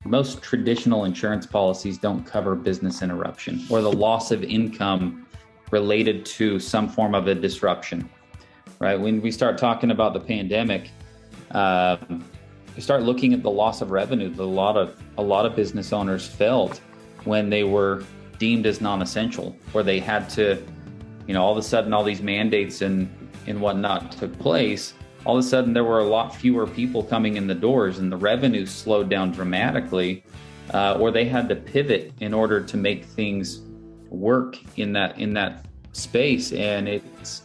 Most traditional insurance policies don't cover business interruption or the loss of income related to some form of a disruption, right? When we start talking about the pandemic, we start looking at the loss of revenue that a lot of business owners felt when they were deemed as non-essential, where they had to, all of a sudden all these mandates and whatnot took place. All of a sudden there were a lot fewer people coming in the doors and the revenue slowed down dramatically, or they had to pivot in order to make things work in that space. And it's,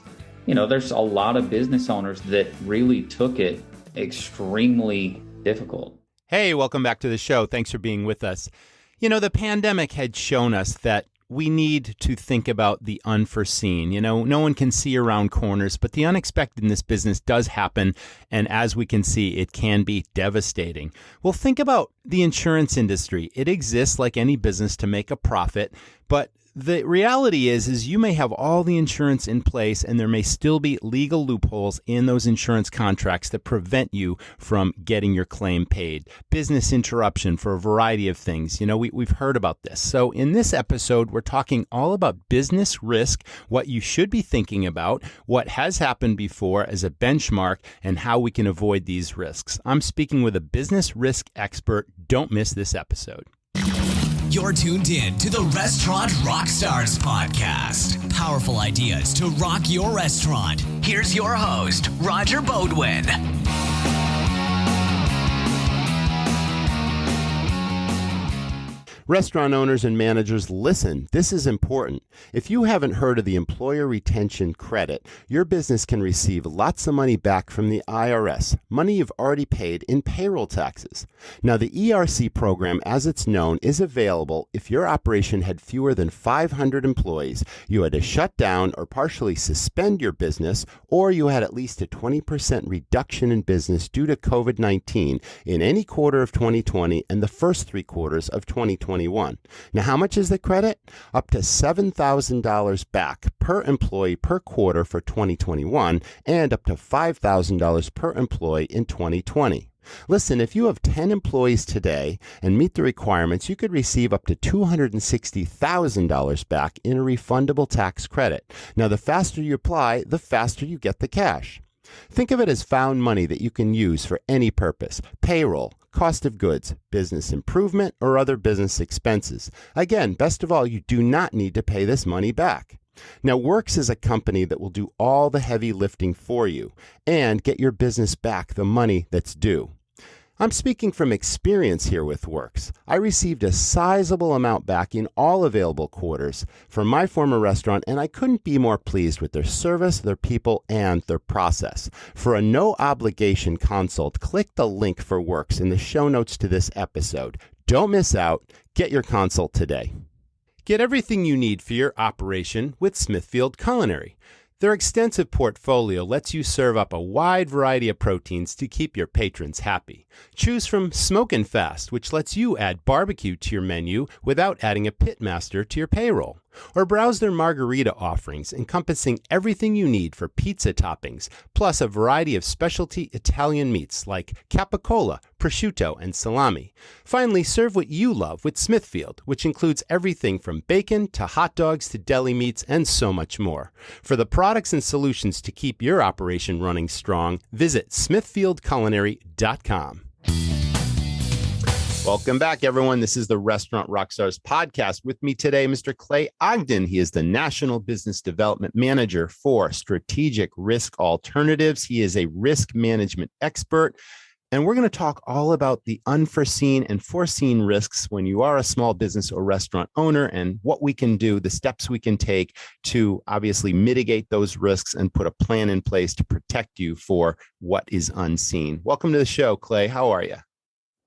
there's a lot of business owners that really took it extremely difficult. Hey, welcome back to the show. Thanks for being with us. The pandemic had shown us that we need to think about the unforeseen. No one can see around corners, but the unexpected in this business does happen. And as we can see, it can be devastating. Well, think about the insurance industry. It exists like any business to make a profit, but the reality is you may have all the insurance in place and there may still be legal loopholes in those insurance contracts that prevent you from getting your claim paid. Business interruption for a variety of things. We've heard about this. So in this episode, we're talking all about business risk, what you should be thinking about, what has happened before as a benchmark, and how we can avoid these risks. I'm speaking with a business risk expert. Don't miss this episode. You're tuned in to the Restaurant Rockstars Podcast. Powerful ideas to rock your restaurant. Here's your host, Roger Bodwin. Restaurant owners and managers, listen, this is important. If you haven't heard of the Employer Retention Credit, your business can receive lots of money back from the IRS, money you've already paid in payroll taxes. Now, the ERC program, as it's known, is available if your operation had fewer than 500 employees, you had to shut down or partially suspend your business, or you had at least a 20% reduction in business due to COVID-19 in any quarter of 2020 and the first 3 quarters of 2021. Now, how much is the credit? Up to $7,000 back per employee per quarter for 2021 and up to $5,000 per employee in 2020. Listen, if you have 10 employees today and meet the requirements, you could receive up to $260,000 back in a refundable tax credit. Now, the faster you apply, the faster you get the cash. Think of it as found money that you can use for any purpose: payroll, cost of goods, business improvement, or other business expenses. Again, best of all, you do not need to pay this money back. Now, Works is a company that will do all the heavy lifting for you and get your business back the money that's due. I'm speaking from experience here with Works. I received a sizable amount back in all available quarters from my former restaurant, and I couldn't be more pleased with their service, their people, and their process. For a no-obligation consult, click the link for Works in the show notes to this episode. Don't miss out. Get your consult today. Get everything you need for your operation with Smithfield Culinary. Their extensive portfolio lets you serve up a wide variety of proteins to keep your patrons happy. Choose from Smokin' Fast, which lets you add barbecue to your menu without adding a pitmaster to your payroll. Or browse their margarita offerings, encompassing everything you need for pizza toppings, plus a variety of specialty Italian meats like capicola, prosciutto, and salami. Finally, serve what you love with Smithfield, which includes everything from bacon to hot dogs to deli meats and so much more. For the products and solutions to keep your operation running strong, visit smithfieldculinary.com. Welcome back, everyone. This is the Restaurant Rockstars Podcast. With me today, Mr. Clay Ogden. He is the National Business Development Manager for Strategic Risk Alternatives. He is a risk management expert. And we're going to talk all about the unforeseen and foreseen risks when you are a small business or restaurant owner and what we can do, the steps we can take to obviously mitigate those risks and put a plan in place to protect you for what is unseen. Welcome to the show, Clay. How are you?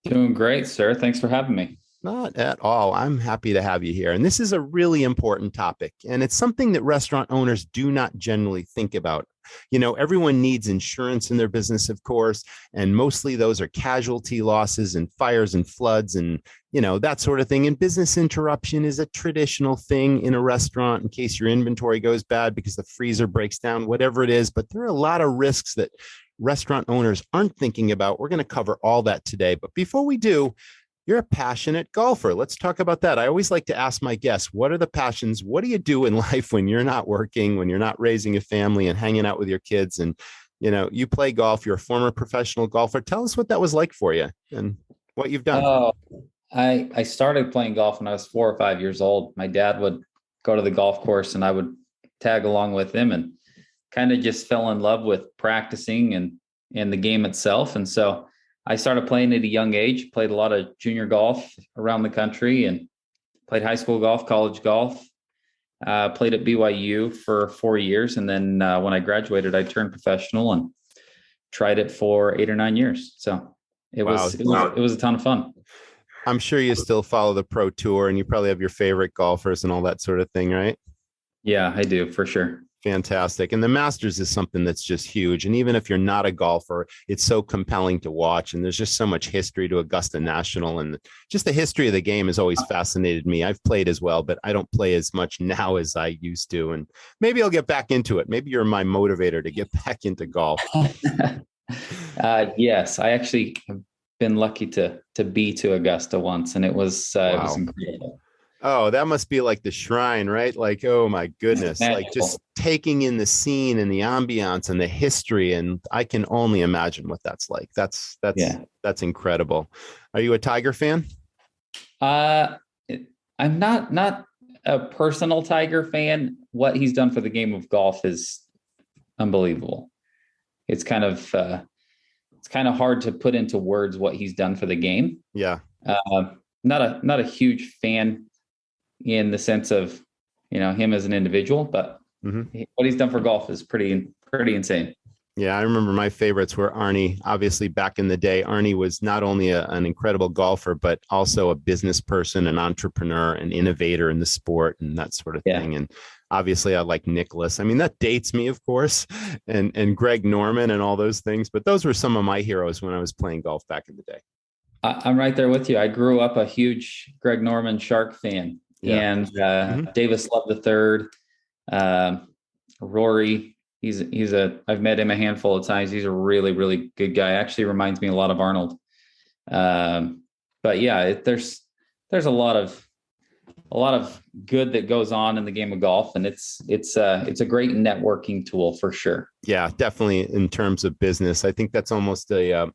Doing great, sir. Thanks for having me. Not at all. I'm happy to have you here. And this is a really important topic. And it's something that restaurant owners do not generally think about. Everyone needs insurance in their business, of course, and mostly those are casualty losses and fires and floods and, that sort of thing. And business interruption is a traditional thing in a restaurant in case your inventory goes bad because the freezer breaks down, whatever it is. But there are a lot of risks that restaurant owners aren't thinking about. We're going to cover all that today. But before we do, You're a passionate golfer. Let's talk about that. I always like to ask my guests, what are the passions? What do you do in life when you're not working, when you're not raising a family and hanging out with your kids? And, you play golf, you're a former professional golfer. Tell us what that was like for you and what you've done. Oh, I started playing golf when I was 4 or 5 years old. My dad would go to the golf course and I would tag along with him, and kind of just fell in love with practicing and the game itself. And so I started playing at a young age, played a lot of junior golf around the country, and played high school golf, college golf, played at BYU for 4 years. And then when I graduated, I turned professional and tried it for 8 or 9 years. So it was a ton of fun. I'm sure you still follow the pro tour, and you probably have your favorite golfers and all that sort of thing, right? Yeah, I do, for sure. Fantastic. And the Masters is something that's just huge. And even if you're not a golfer, it's so compelling to watch. And there's just so much history to Augusta National. And just the history of the game has always fascinated me. I've played as well, but I don't play as much now as I used to. And maybe I'll get back into it. Maybe you're my motivator to get back into golf. Yes, I actually have been lucky to be to Augusta once, and it was incredible. Oh, that must be like the shrine, right? Like, oh my goodness, like just taking in the scene and the ambiance and the history. And I can only imagine what that's like. That's incredible. Are you a Tiger fan? I'm not a personal Tiger fan. What he's done for the game of golf is unbelievable. It's kind of hard to put into words what he's done for the game. Yeah. Not a huge fan in the sense of, him as an individual, but what he's done for golf is pretty insane. Yeah, I remember my favorites were Arnie. Obviously, back in the day, Arnie was not only an incredible golfer, but also a business person, an entrepreneur, an innovator in the sport, and that sort of thing. And obviously, I like Nicholas. I mean, that dates me, of course, and Greg Norman and all those things. But those were some of my heroes when I was playing golf back in the day. I'm right there with you. I grew up a huge Greg Norman Shark fan. And Davis Love III, Rory. I've met him a handful of times. He's a really, really good guy. Actually reminds me a lot of Arnold. But yeah, there's a lot of good that goes on in the game of golf, and it's a great networking tool for sure. Yeah, definitely. In terms of business, I think that's almost a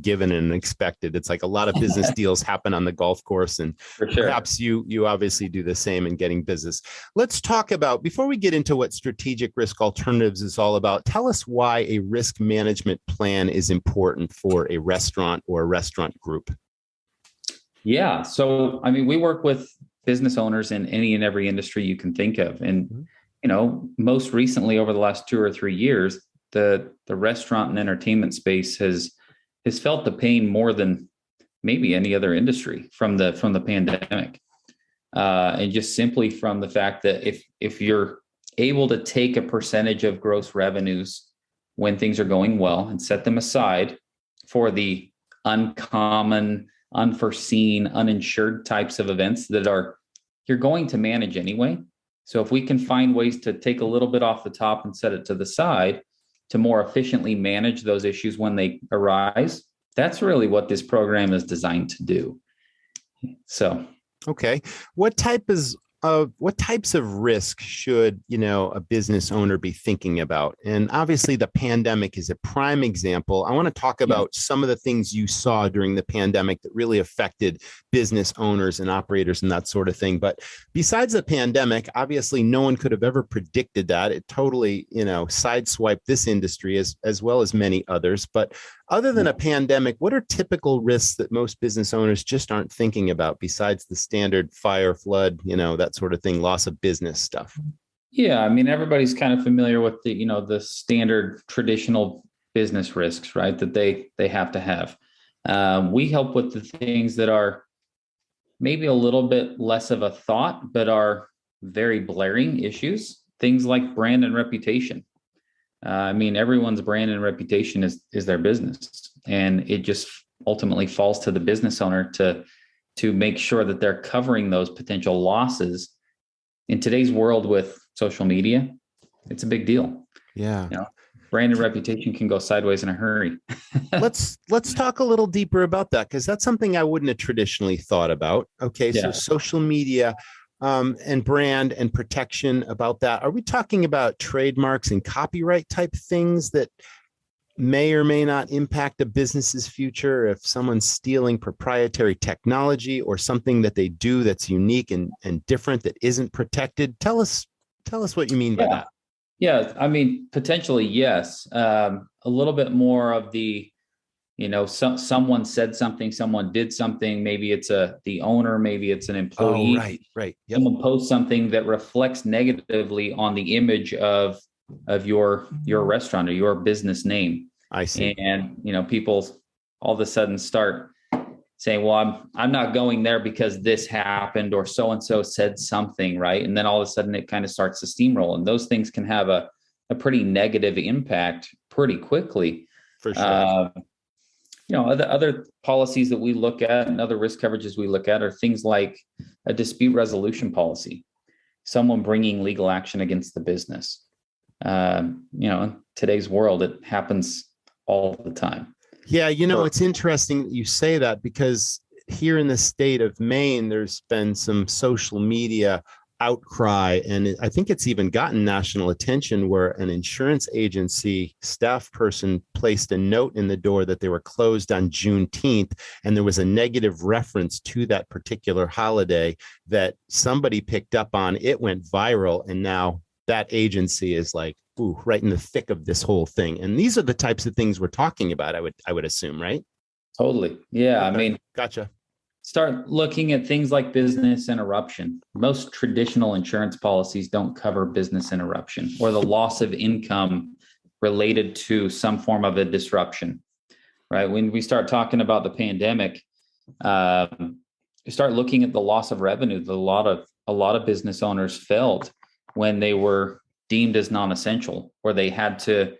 given and expected. It's like a lot of business deals happen on the golf course, and for sure. Perhaps you obviously do the same in getting business. Let's talk about, before we get into what strategic risk alternatives is all about, tell us why a risk management plan is important for a restaurant or a restaurant group. Yeah. So, we work with business owners in any and every industry you can think of. And, most recently over the last 2 or 3 years, the restaurant and entertainment space has felt the pain more than maybe any other industry from the pandemic. And just simply from the fact that if you're able to take a percentage of gross revenues when things are going well and set them aside for the uncommon, unforeseen, uninsured types of events that you're going to manage anyway. So if we can find ways to take a little bit off the top and set it to the side to more efficiently manage those issues when they arise, that's really what this program is designed to do. So, okay. What types of risk should, a business owner be thinking about? And obviously the pandemic is a prime example. I want to talk about some of the things you saw during the pandemic that really affected business owners and operators and that sort of thing. But besides the pandemic, obviously no one could have ever predicted that. It totally, sideswiped this industry as well as many others. But other than a pandemic, what are typical risks that most business owners just aren't thinking about besides the standard fire, flood, that sort of thing, loss of business stuff? Yeah, everybody's kind of familiar with the standard traditional business risks, right? That they have to have. We help with the things that are maybe a little bit less of a thought, but are very blaring issues. Things like brand and reputation. Everyone's brand and reputation is their business, and it just ultimately falls to the business owner to make sure that they're covering those potential losses. In today's world with social media, it's a big deal. Yeah. brand and reputation can go sideways in a hurry. Let's talk a little deeper about that, because that's something I wouldn't have traditionally thought about. Okay, so social media and brand and protection about that. Are we talking about trademarks and copyright type things that may or may not impact a business's future if someone's stealing proprietary technology or something that they do that's unique and different that isn't protected? Tell us what you mean by that. Yeah, I mean, potentially, yes. A little bit more of the, someone said something, someone did something. Maybe it's the owner, maybe it's an employee. Oh, right. Yep. Someone posts something that reflects negatively on the image of your restaurant or your business name. I see. And, people all of a sudden start saying, well, I'm not going there because this happened or so-and-so said something, right? And then all of a sudden it kind of starts to steamroll. And those things can have a pretty negative impact pretty quickly. For sure. Other policies that we look at and other risk coverages we look at are things like a dispute resolution policy, someone bringing legal action against the business. In today's world, it happens all the time. Yeah, it's interesting that you say that, because here in the state of Maine, there's been some social media outcry, and I think it's even gotten national attention, where an insurance agency staff person placed a note in the door that they were closed on Juneteenth, and there was a negative reference to that particular holiday that somebody picked up on. It went viral, and now that agency is like, ooh, right in the thick of this whole thing. And these are the types of things we're talking about, I would assume, right? Totally. Yeah. Okay. I mean, gotcha. Start looking at things like business interruption. Most traditional insurance policies don't cover business interruption or the loss of income related to some form of a disruption, right? When we start talking about the pandemic, you start looking at the loss of revenue that a lot of business owners felt when they were deemed as non-essential, or they had to,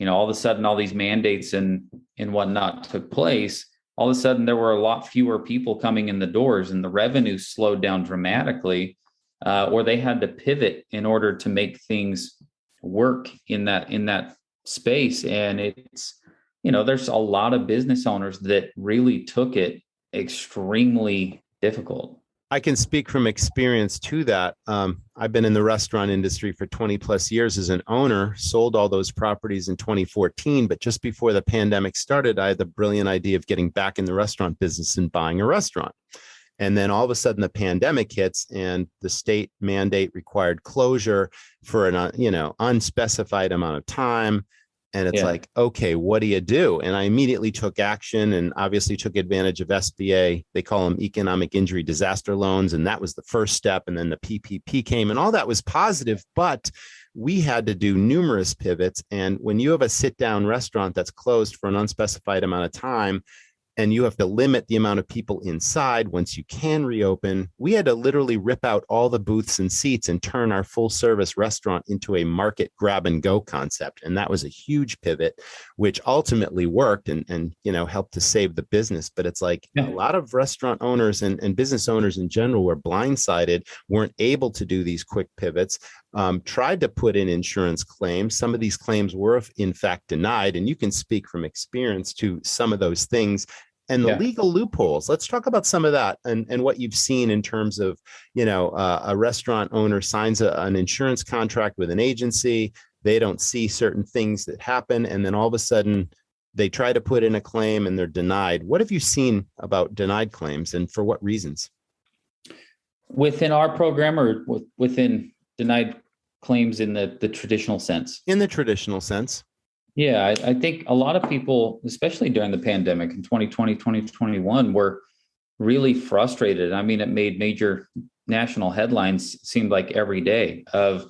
all of a sudden, all these mandates and whatnot took place. All of a sudden, there were a lot fewer people coming in the doors, and the revenue slowed down dramatically, or they had to pivot in order to make things work in that space. And it's, there's a lot of business owners that really took it extremely difficult. I can speak from experience to that. I've been in the restaurant industry for 20 plus years as an owner, sold all those properties in 2014. But just before the pandemic started, I had the brilliant idea of getting back in the restaurant business and buying a restaurant. And then all of a sudden the pandemic hits, and the state mandate required closure for an unspecified amount of time. And it's like, okay, what do you do? And I immediately took action, and obviously took advantage of SBA. They call them economic injury disaster loans. And that was the first step. And then the PPP came, and all that was positive, but we had to do numerous pivots. And when you have a sit down restaurant that's closed for an unspecified amount of time, and you have to limit the amount of people inside once you can reopen, we had to literally rip out all the booths and seats and turn our full service restaurant into a market grab and go concept. And that was a huge pivot, which ultimately worked and helped to save the business. But it's like a lot of restaurant owners and business owners in general were blindsided, weren't able to do these quick pivots, tried to put in insurance claims. Some of these claims were in fact denied. And you can speak from experience to some of those things. And the legal loopholes. Let's talk about some of that and what you've seen in terms of, a restaurant owner signs an insurance contract with an agency. They don't see certain things that happen. And then all of a sudden they try to put in a claim and they're denied. What have you seen about denied claims, and for what reasons? Within our program, or within denied claims in the traditional sense? In the traditional sense. Yeah, I think a lot of people, especially during the pandemic in 2020, 2021, were really frustrated. I mean, it made major national headlines, seemed like every day, of,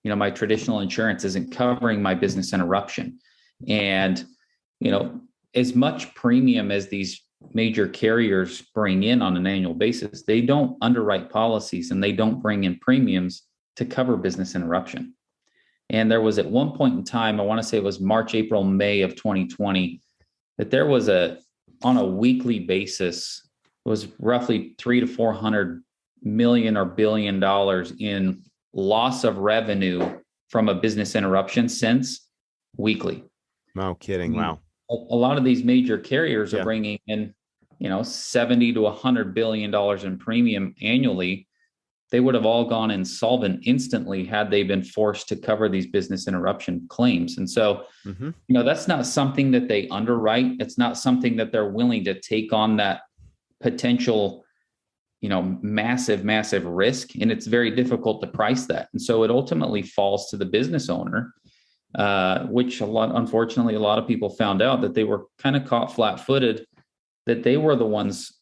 my traditional insurance isn't covering my business interruption. And, as much premium as these major carriers bring in on an annual basis, they don't underwrite policies and they don't bring in premiums to cover business interruption. And there was at one point in time, I want to say it was March, April, May of 2020, that there was on a weekly basis, it was roughly $300 to $400 million or $1 billion in loss of revenue from a business interruption, since weekly. No kidding. Wow. A lot of these major carriers are Yeah. bringing in, 70 to $100 billion in premium annually. They would have all gone insolvent instantly had they been forced to cover these business interruption claims. And so, that's not something that they underwrite. It's not something that they're willing to take on that potential, massive risk. And it's very difficult to price that. And so it ultimately falls to the business owner, which unfortunately, a lot of people found out that they were kind of caught flat-footed, that they were the ones,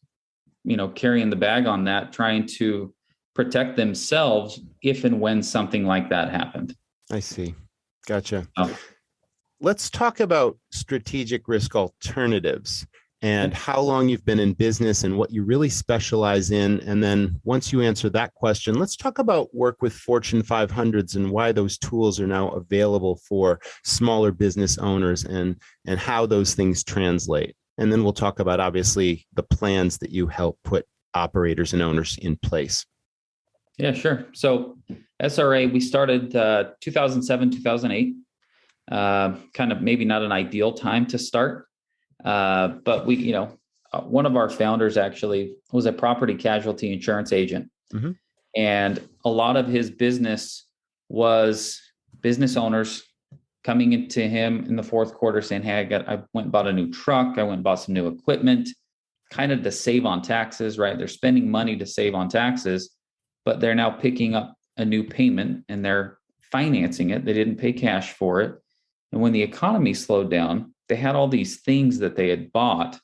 carrying the bag on that, trying to protect themselves if and when something like that happened. I see. Gotcha. Oh. Let's talk about strategic risk alternatives and how long you've been in business and what you really specialize in. And then once you answer that question, let's talk about work with Fortune 500s and why those tools are now available for smaller business owners and how those things translate. And then we'll talk about, obviously, the plans that you help put operators and owners in place. Yeah, sure. So SRA, we started 2007, 2008, kind of maybe not an ideal time to start. But we, one of our founders actually was a property casualty insurance agent. And a lot of his business was business owners coming into him in the fourth quarter saying, hey, I went and bought a new truck. I went and bought some new equipment, kind of to save on taxes, right? They're spending money to save on taxes, but they're now picking up a new payment and they're financing it. They didn't pay cash for it. And when the economy slowed down, they had all these things that they had bought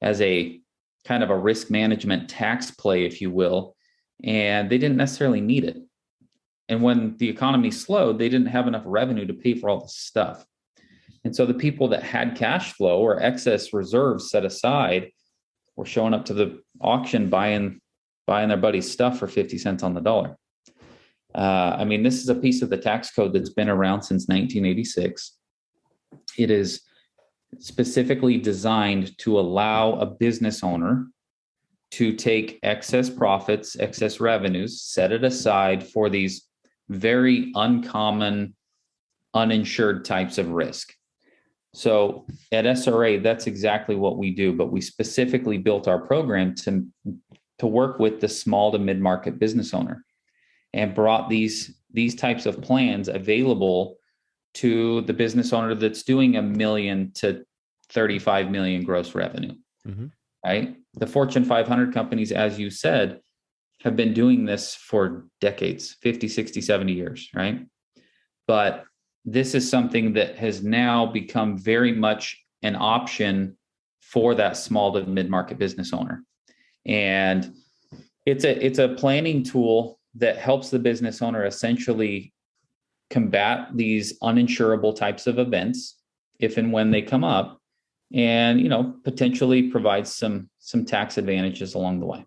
as a kind of a risk management tax play, if you will, and they didn't necessarily need it. And when the economy slowed, they didn't have enough revenue to pay for all this stuff. And so the people that had cash flow or excess reserves set aside were showing up to the auction buying their buddy's stuff for 50 cents on the dollar. This is a piece of the tax code that's been around since 1986. It is specifically designed to allow a business owner to take excess profits, excess revenues, set it aside for these very uncommon, uninsured types of risk. So at SRA, that's exactly what we do, but we specifically built our program to work with the small to mid-market business owner and brought these types of plans available to the business owner that's doing $1 million to 35 million gross revenue, right? The Fortune 500 companies, as you said, have been doing this for decades, 50, 60, 70 years, right? But this is something that has now become very much an option for that small to mid-market business owner. And it's a planning tool that helps the business owner essentially combat these uninsurable types of events if and when they come up, and potentially provides some tax advantages along the way.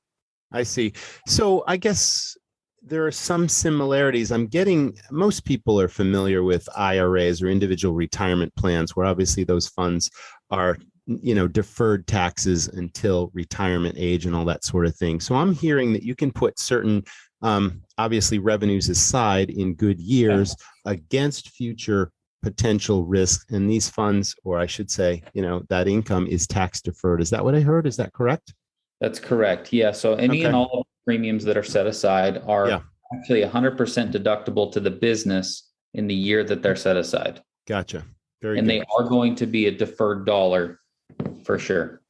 I see. So I guess there are some similarities. I'm getting, most people are familiar with IRAs or individual retirement plans, where obviously those funds are, deferred taxes until retirement age and all that sort of thing. So I'm hearing that you can put certain, obviously, revenues aside in good years against future potential risk. And these funds, or I should say, that income is tax deferred. Is that what I heard? Is that correct? That's correct. Yeah. So any and all premiums that are set aside are actually 100% deductible to the business in the year that they're set aside. Gotcha. Very good. They are going to be a deferred dollar for sure.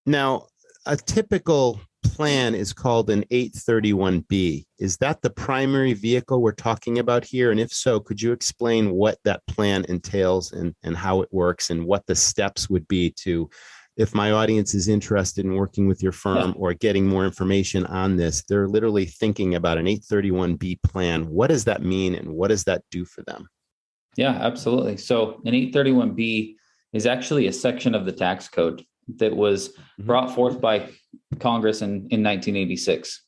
Now, a typical plan is called an 831B. Is that the primary vehicle we're talking about here? And if so, could you explain what that plan entails and how it works and what the steps would be to, if my audience is interested in working with your firm or getting more information on this, they're literally thinking about an 831B plan. What does that mean and what does that do for them? Yeah, absolutely. So an 831B is actually a section of the tax code that was brought forth by Congress in 1986.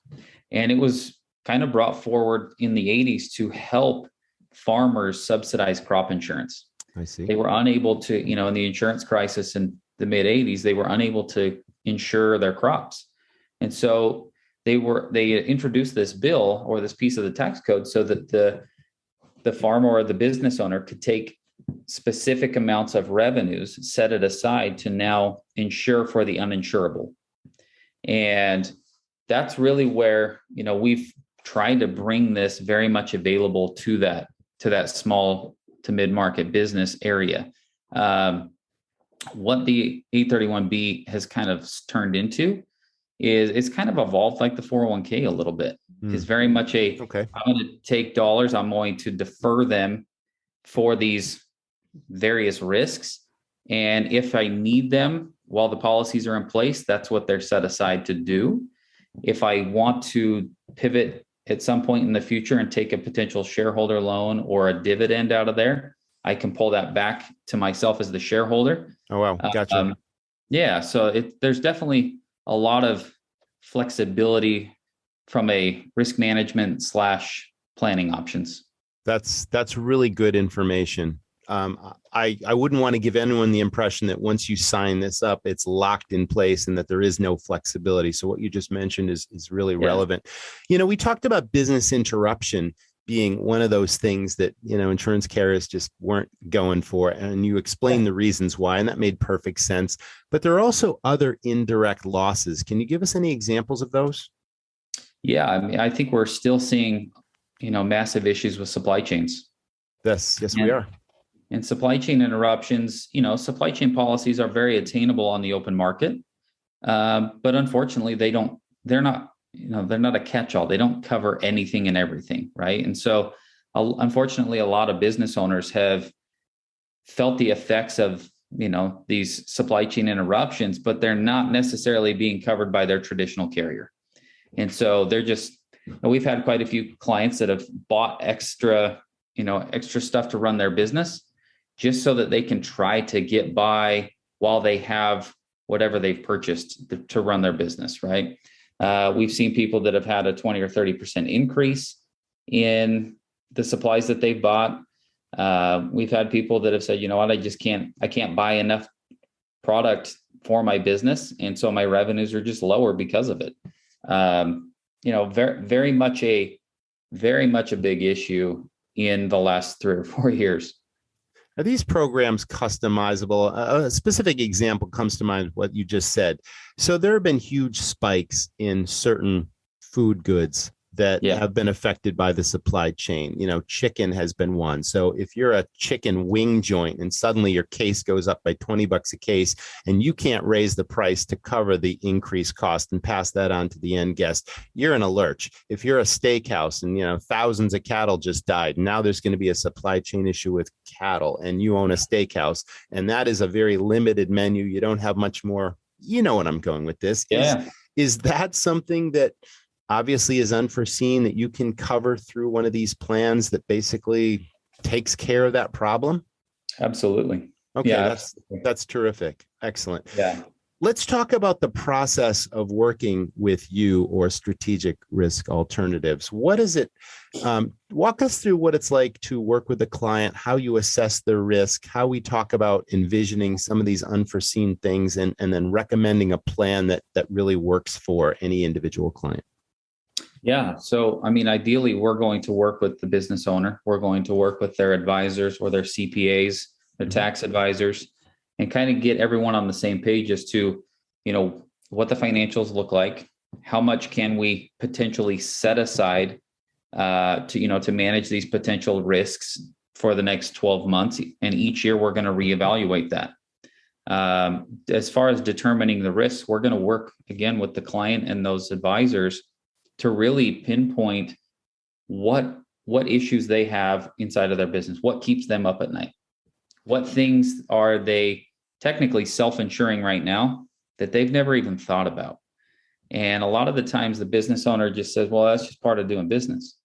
And it was kind of brought forward in the 80s to help farmers subsidize crop insurance. I see. They were unable to, in the insurance crisis in the mid 80s, they were unable to insure their crops. And so they introduced this bill or this piece of the tax code so that the farmer or the business owner could take specific amounts of revenues, set it aside to now insure for the uninsurable. And that's really where, we've tried to bring this very much available to that small to mid-market business area. What the 831B has kind of turned into is it's kind of evolved like the 401k a little bit. It's very much I'm going to take dollars, I'm going to defer them for these various risks. And if I need them while the policies are in place, that's what they're set aside to do. If I want to pivot at some point in the future and take a potential shareholder loan or a dividend out of there, I can pull that back to myself as the shareholder. Oh, wow. Gotcha. So there's definitely a lot of flexibility from a risk management / planning options. That's really good information. I wouldn't want to give anyone the impression that once you sign this up, it's locked in place and that there is no flexibility. So what you just mentioned is really relevant. We talked about business interruption being one of those things that, insurance carriers just weren't going for. And you explained the reasons why, and that made perfect sense. But there are also other indirect losses. Can you give us any examples of those? Yeah, I think we're still seeing, massive issues with supply chains. Yes, we are. And supply chain interruptions, supply chain policies are very attainable on the open market. But unfortunately, they're not a catch-all. They don't cover anything and everything, right? And so unfortunately, a lot of business owners have felt the effects of, these supply chain interruptions, but they're not necessarily being covered by their traditional carrier. And so we've had quite a few clients that have bought extra stuff to run their business just so that they can try to get by while they have whatever they've purchased to run their business, right? We've seen people that have had a 20 or 30% increase in the supplies that they've bought. We've had people that have said, I can't buy enough product for my business. And so my revenues are just lower because of it. Very much a big issue in the last 3 or 4 years. Are these programs customizable? A specific example comes to mind, what you just said. So there have been huge spikes in certain food goods that have been affected by the supply chain. Chicken has been one. So if you're a chicken wing joint and suddenly your case goes up by $20 a case and you can't raise the price to cover the increased cost and pass that on to the end guest, you're in a lurch. If you're a steakhouse and, thousands of cattle just died, now there's going to be a supply chain issue with cattle and you own a steakhouse and that is a very limited menu. You don't have much more. You know what I'm going with this. Is that something that obviously is unforeseen that you can cover through one of these plans that basically takes care of that problem? Absolutely. Okay. That's terrific. Excellent. Yeah. Let's talk about the process of working with you or Strategic Risk Alternatives. What is it? Walk us through what it's like to work with a client, how you assess their risk, how we talk about envisioning some of these unforeseen things, and then recommending a plan that really works for any individual client. Yeah. So, ideally, we're going to work with the business owner. We're going to work with their advisors or their CPAs, their tax advisors, and kind of get everyone on the same page as to, what the financials look like. How much can we potentially set aside to manage these potential risks for the next 12 months? And each year we're going to reevaluate that. As far as determining the risks, we're going to work again with the client and those advisors to really pinpoint what issues they have inside of their business, what keeps them up at night, what things are they technically self-insuring right now that they've never even thought about. And a lot of the times the business owner just says, well, that's just part of doing business.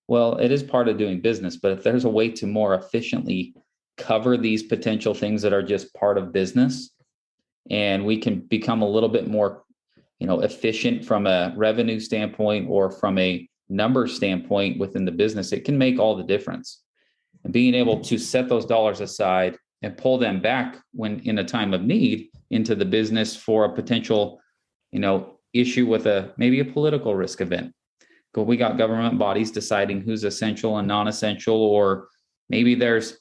Well, it is part of doing business, but if there's a way to more efficiently cover these potential things that are just part of business, and we can become a little bit more efficient from a revenue standpoint or from a number standpoint within the business, it can make all the difference. And being able to set those dollars aside and pull them back when in a time of need into the business for a potential, issue with maybe a political risk event. But we got government bodies deciding who's essential and non-essential, or maybe there's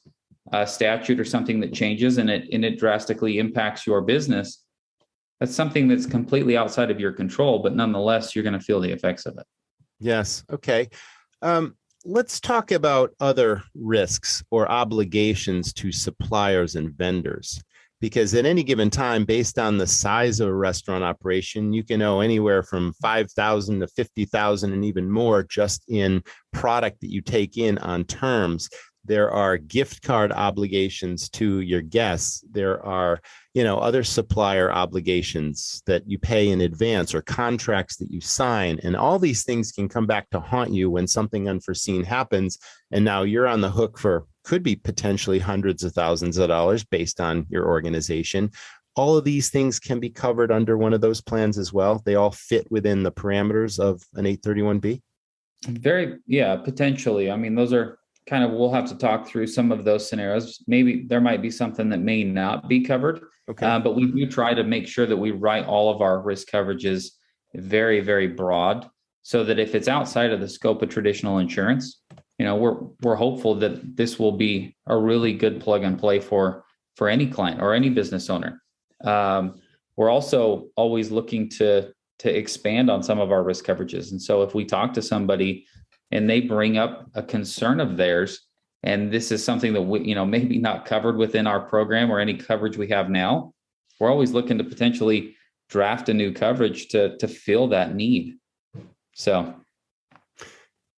statute or something that changes and it drastically impacts your business, that's something that's completely outside of your control, but nonetheless, you're going to feel the effects of it. Yes. Okay. Let's talk about other risks or obligations to suppliers and vendors. Because at any given time, based on the size of a restaurant operation, you can owe anywhere from $5,000 to $50,000 and even more just in product that you take in on terms. There are gift card obligations to your guests. There are, other supplier obligations that you pay in advance or contracts that you sign. And all these things can come back to haunt you when something unforeseen happens. And now you're on the hook for could be potentially hundreds of thousands of dollars based on your organization. All of these things can be covered under one of those plans as well. They all fit within the parameters of an 831B. Potentially. I mean, those are kind of, we'll have to talk through some of those scenarios. Maybe there might be something that may not be covered. Okay. But we do try to make sure that we write all of our risk coverages very, very broad, so that if it's outside of the scope of traditional insurance, we're hopeful that this will be a really good plug and play for any client or any business owner. We're also always looking to expand on some of our risk coverages. And so if we talk to somebody and they bring up a concern of theirs, and this is something that we, maybe not covered within our program or any coverage we have now, we're always looking to potentially draft a new coverage to fill that need. So,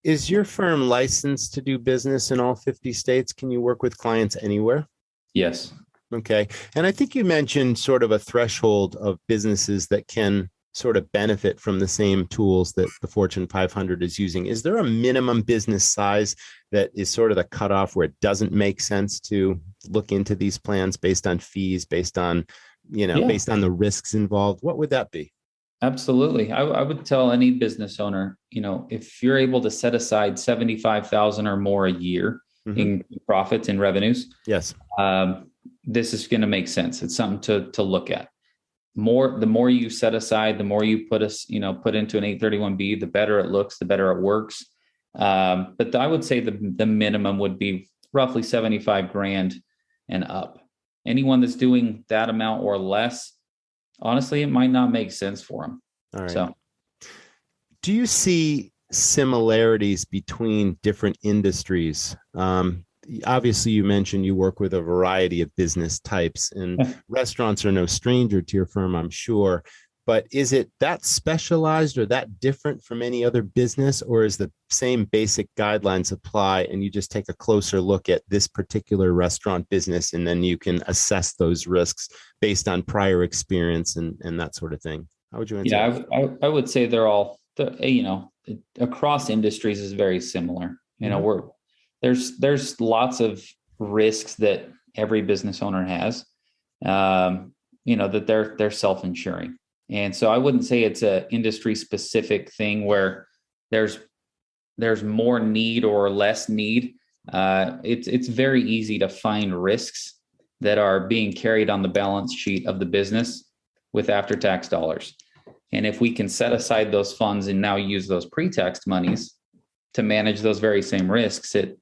is your firm licensed to do business in all 50 states? Can you work with clients anywhere? Yes. Okay. And I think you mentioned sort of a threshold of businesses that can sort of benefit from the same tools that the Fortune 500 is using. Is there a minimum business size that is sort of the cutoff where it doesn't make sense to look into these plans based on fees, based on, based on the risks involved? What would that be? Absolutely. I would tell any business owner, if you're able to set aside $75,000 or more a year in profits and revenues, yes, this is going to make sense. It's something to look at. The more you set aside, the more you put into an 831B, the better it looks, the better it works. But I would say the minimum would be roughly 75 grand and up. Anyone that's doing that amount or less, honestly, it might not make sense for them. All right. So, do you see similarities between different industries? Obviously, you mentioned you work with a variety of business types, and restaurants are no stranger to your firm, I'm sure. But is it that specialized or that different from any other business, or is the same basic guidelines apply and you just take a closer look at this particular restaurant business and then you can assess those risks based on prior experience and that sort of thing? How would you answer that? Yeah, I would say they're all, across industries is very similar. There's lots of risks that every business owner has, that they're self-insuring. And so I wouldn't say it's a industry specific thing where there's more need or less need. It's very easy to find risks that are being carried on the balance sheet of the business with after-tax dollars. And if we can set aside those funds and now use those pre-tax monies to manage those very same risks, it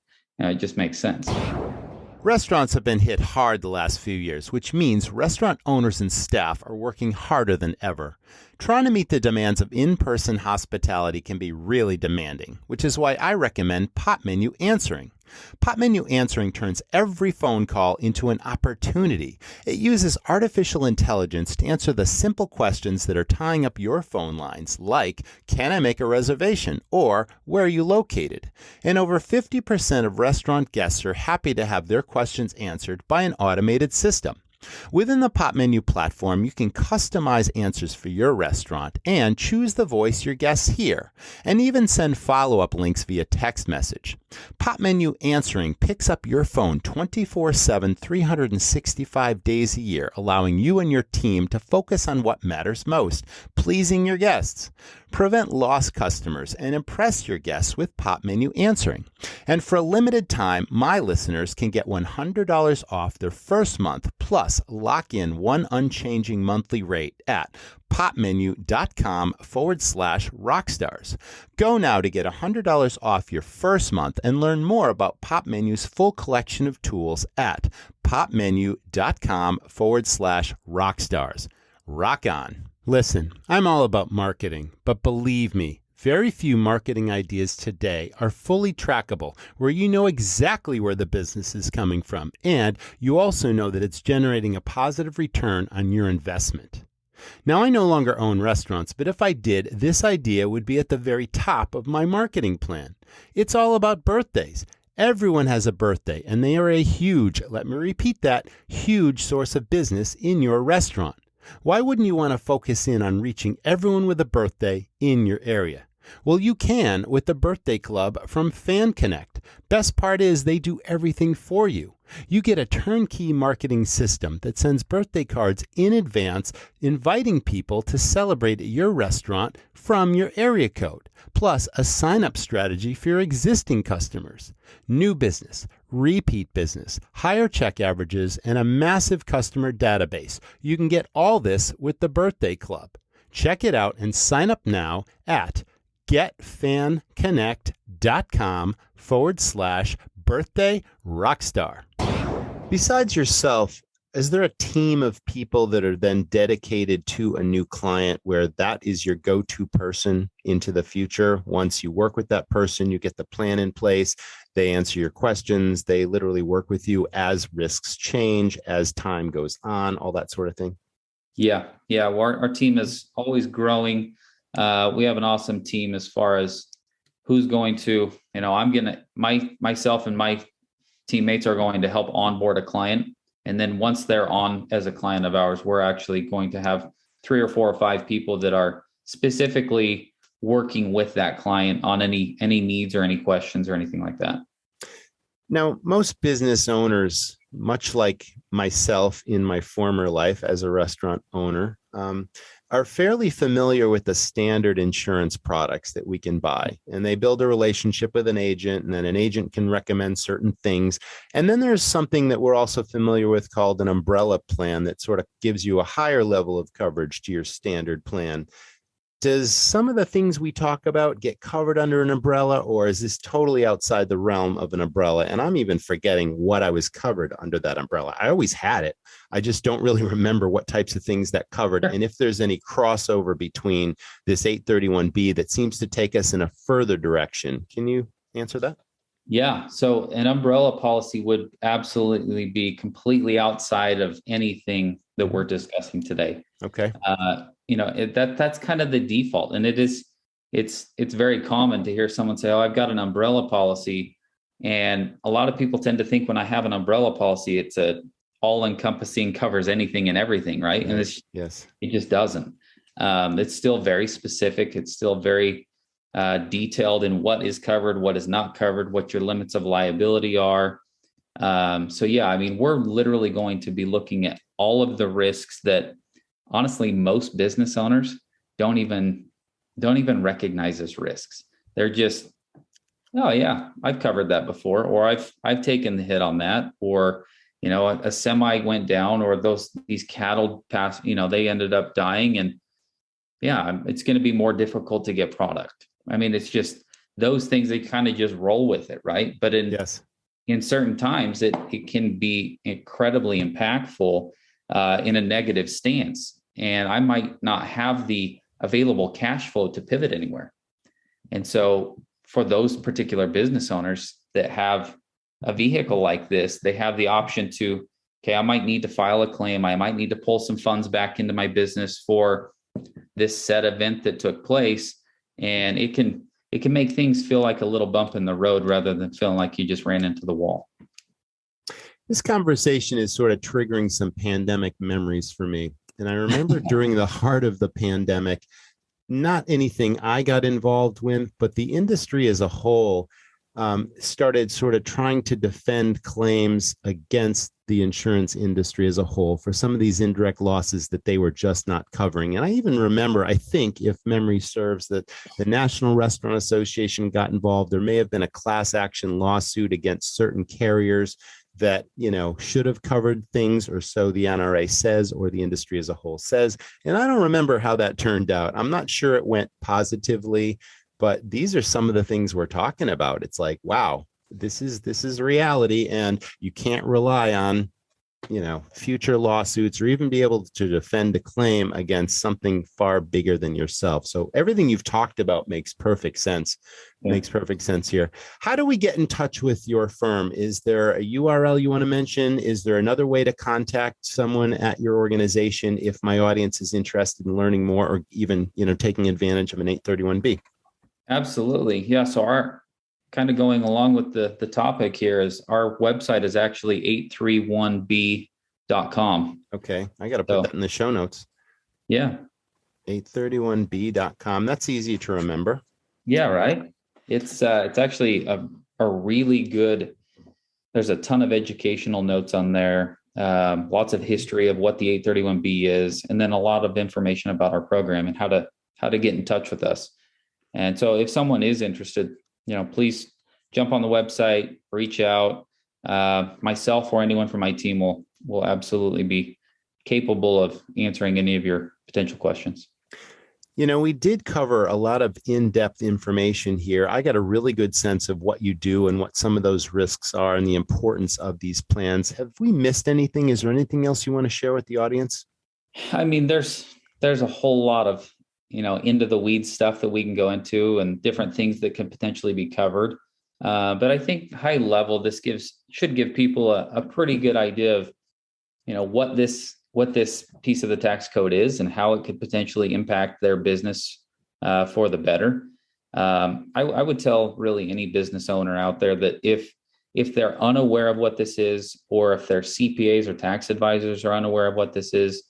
just makes sense. Restaurants have been hit hard the last few years, which means restaurant owners and staff are working harder than ever. Trying to meet the demands of in-person hospitality can be really demanding, which is why I recommend Pot Menu Answering. Pot Menu Answering turns every phone call into an opportunity. It uses artificial intelligence to answer the simple questions that are tying up your phone lines, like, can I make a reservation? Or, where are you located? And over 50% of restaurant guests are happy to have their questions answered by an automated system. Within the Pot Menu platform, you can customize answers for your restaurant and choose the voice your guests hear, and even send follow-up links via text message. Pot Menu Answering picks up your phone 24/7, 365 days a year, allowing you and your team to focus on what matters most, pleasing your guests. Prevent lost customers and impress your guests with Pot Menu Answering. And for a limited time, my listeners can get $100 off their first month plus Plus, lock in one unchanging monthly rate at popmenu.com/rockstars. Go now to get $100 off your first month and learn more about Popmenu's full collection of tools at popmenu.com/rockstars. Rock on. Listen, I'm all about marketing, but believe me, very few marketing ideas today are fully trackable, where you know exactly where the business is coming from, and you also know that it's generating a positive return on your investment. Now, I no longer own restaurants, but if I did, this idea would be at the very top of my marketing plan. It's all about birthdays. Everyone has a birthday, and they are a huge, let me repeat that, huge source of business in your restaurant. Why wouldn't you want to focus in on reaching everyone with a birthday in your area? Well, you can with the Birthday Club from Fan Connect. Best part is they do everything for you. You get a turnkey marketing system that sends birthday cards in advance, inviting people to celebrate at your restaurant from your area code, plus a sign-up strategy for your existing customers. New business, repeat business, higher check averages, and a massive customer database. You can get all this with the Birthday Club. Check it out and sign up now at getfanconnect.com/birthday rockstar. Besides yourself, is there a team of people that are then dedicated to a new client where that is your go-to person into the future? Once you work with that person, you get the plan in place, they answer your questions, they literally work with you as risks change, as time goes on, all that sort of thing? Yeah. Well, our team is always growing. We have an awesome team as far as who's going to, myself and my teammates are going to help onboard a client. And then once they're on as a client of ours, we're actually going to have 3 or 4 or 5 people that are specifically working with that client on any needs or any questions or anything like that. Now, most business owners, much like myself in my former life as a restaurant owner, are fairly familiar with the standard insurance products that we can buy. And they build a relationship with an agent, and then an agent can recommend certain things. And then there's something that we're also familiar with called an umbrella plan that sort of gives you a higher level of coverage to your standard plan. Does some of the things we talk about get covered under an umbrella, or is this totally outside the realm of an umbrella? And I'm even forgetting what I was covered under that umbrella. I always had it. I just don't really remember what types of things that covered. And if there's any crossover between this 831B that seems to take us in a further direction. Can you answer that? Yeah. So an umbrella policy would absolutely be completely outside of anything that we're discussing today. Okay. That's kind of the default. And it's very common to hear someone say, "Oh, I've got an umbrella policy." And a lot of people tend to think when I have an umbrella policy, it's a all-encompassing, covers anything and everything, right? And it just doesn't. It's still very specific. It's still very detailed in what is covered, what is not covered, what your limits of liability are. We're literally going to be looking at all of the risks that honestly most business owners don't even recognize as risks. They're just, "Oh yeah, I've covered that before," or I've taken the hit on that, or a semi went down, or these cattle passed, they ended up dying, and it's going to be more difficult to get product. I mean, it's just those things, they kind of just roll with it, right? But in certain times, it can be incredibly impactful in a negative stance. And I might not have the available cash flow to pivot anywhere. And so for those particular business owners that have a vehicle like this, they have the option to, okay, I might need to file a claim. I might need to pull some funds back into my business for this said event that took place. And it can make things feel like a little bump in the road rather than feeling like you just ran into the wall. This conversation is sort of triggering some pandemic memories for me. And I remember during the heart of the pandemic, not anything I got involved with, but the industry as a whole started sort of trying to defend claims against the insurance industry as a whole for some of these indirect losses that they were just not covering. And I even remember, I think, if memory serves, that the National Restaurant Association got involved. There may have been a class action lawsuit against certain carriers that, should have covered things, or so the NRA says, or the industry as a whole says. And I don't remember how that turned out. I'm not sure it went positively, but these are some of the things we're talking about. It's like, wow, this is reality, and you can't rely on future lawsuits or even be able to defend a claim against something far bigger than yourself. So everything you've talked about makes perfect sense. Makes perfect sense here. How do we get in touch with your firm? Is there a URL you want to mention? Is there another way to contact someone at your organization if my audience is interested in learning more, or even, taking advantage of an 831B? Absolutely. Yeah. So our kind of going along with the topic here is our website is actually 831b.com. Okay. I got to put that in the show notes. Yeah. 831b.com. That's easy to remember. Yeah. Right. It's actually a really good, there's a ton of educational notes on there. Lots of history of what the 831B is, and then a lot of information about our program and how to get in touch with us. And so if someone is interested, please jump on the website, reach out. Myself or anyone from my team will absolutely be capable of answering any of your potential questions. We did cover a lot of in-depth information here. I got a really good sense of what you do and what some of those risks are and the importance of these plans. Have we missed anything? Is there anything else you want to share with the audience? I mean, there's a whole lot of into the weeds stuff that we can go into, and different things that can potentially be covered. But I think high level, this should give people a pretty good idea of, what this piece of the tax code is and how it could potentially impact their business for the better. I would tell really any business owner out there that if they're unaware of what this is, or if their CPAs or tax advisors are unaware of what this is,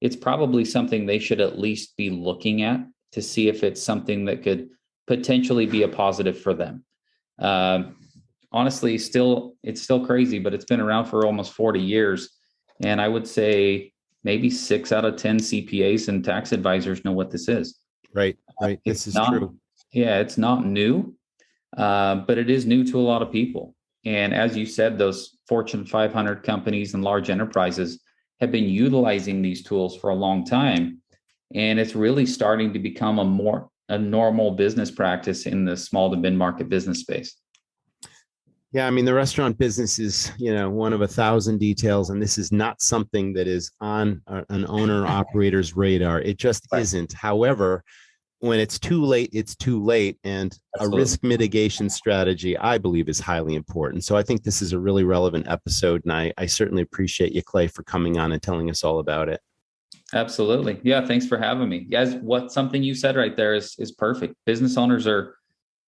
it's probably something they should at least be looking at to see if it's something that could potentially be a positive for them. Honestly, it's still crazy, but it's been around for almost 40 years. And I would say maybe 6 out of 10 CPAs and tax advisors know what this is. Right. This is true. Yeah, it's not new, but it is new to a lot of people. And as you said, those Fortune 500 companies and large enterprises have been utilizing these tools for a long time. And it's really starting to become a normal business practice in the small to mid-market business space. Yeah, I mean, the restaurant business is, one of 1,000 details, and this is not something that is on an owner-operator's radar. It just isn't. However, when it's too late, it's too late. And Absolutely. A risk mitigation strategy, I believe, is highly important. So I think this is a really relevant episode, and I certainly appreciate you, Clay, for coming on and telling us all about it. Absolutely. Yeah, thanks for having me. Guys, something you said right there is perfect. Business owners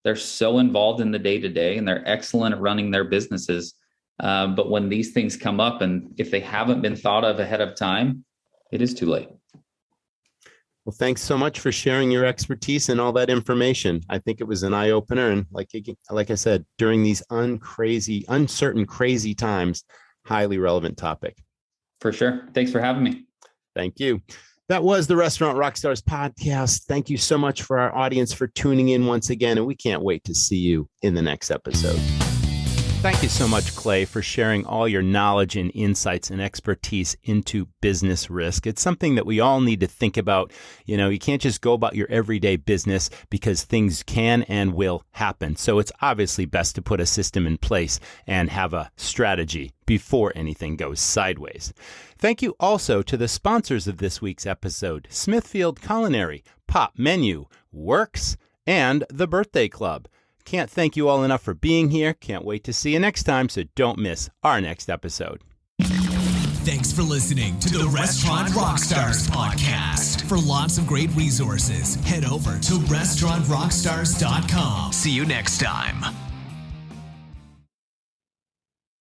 they're so involved in the day-to-day, and they're excellent at running their businesses. But when these things come up, and if they haven't been thought of ahead of time, it is too late. Well, thanks so much for sharing your expertise and all that information. I think it was an eye-opener. And like I said, during these uncertain, crazy times, highly relevant topic. For sure. Thanks for having me. Thank you. That was the Restaurant Rockstars podcast. Thank you so much for our audience for tuning in once again. And we can't wait to see you in the next episode. Thank you so much, Clay, for sharing all your knowledge and insights and expertise into business risk. It's something that we all need to think about. You can't just go about your everyday business, because things can and will happen. So it's obviously best to put a system in place and have a strategy before anything goes sideways. Thank you also to the sponsors of this week's episode: Smithfield Culinary, Pop Menu, Works, and The Birthday Club. Can't thank you all enough for being here. Can't wait to see you next time, so don't miss our next episode. Thanks for listening to the Restaurant Rockstars Podcast. For lots of great resources, head over to restaurantrockstars.com. See you next time.